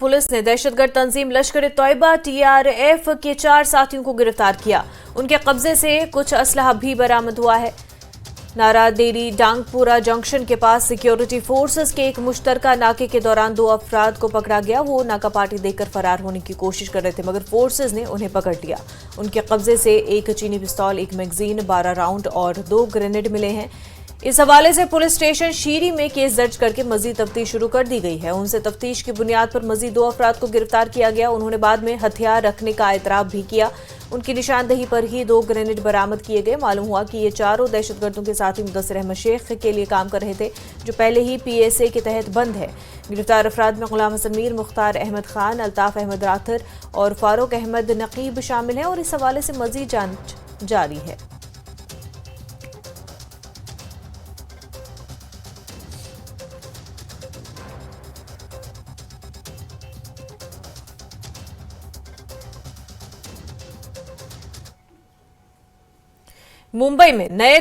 Police ने दहशतगर्द तंजीम लश्कर-ए-तोयबा TRF के 4 साथियों को गिरफ्तार किया। उनके कब्जे से कुछ असलहा भी बरामद हुआ है। नारादेरी डांगपुरा जंक्शन के पास सिक्योरिटी फोर्सेस के एक मुश्तरका नाके के दौरान 2 अफराद को पकड़ा गया। वो नाका पार्टी देकर फरार होने की कोशिश कर रहे थे, मगर फोर्सेस ने उन्हें पकड़ लिया। उनके कब्जे से एक चीनी पिस्तौल, एक मैगजीन, 12 राउंड और 2 ग्रेनेड मिले हैं। इस हवाले से पुलिस स्टेशन शीरी में केस दर्ज करके मजीद तफ्तीश शुरू कर दी गई है। उनसे तफ्तीश की बुनियाद पर मजीद 2 अफराद को गिरफ्तार किया गया। उन्होंने बाद में हथियार रखने का एतराफ भी किया। उनकी निशानदही पर ही 2 ग्रेनेड बरामद किए गए। मालूम हुआ कि ये चारों दहशतगर्दों के साथ ही मुदस्सिर अहमद शेख के लिए काम कर रहे थे, जो पहले ही पीएसए के तहत बंद है। गिरफ्तार अफराद में गुलाम हसन मीर, मुख्तार अहमद खान, अल्ताफ अहमद राथर और फारूक अहमद नकीब शामिल हैं और इस हवाले से मजीद जांच जारी है। मुंबई में नए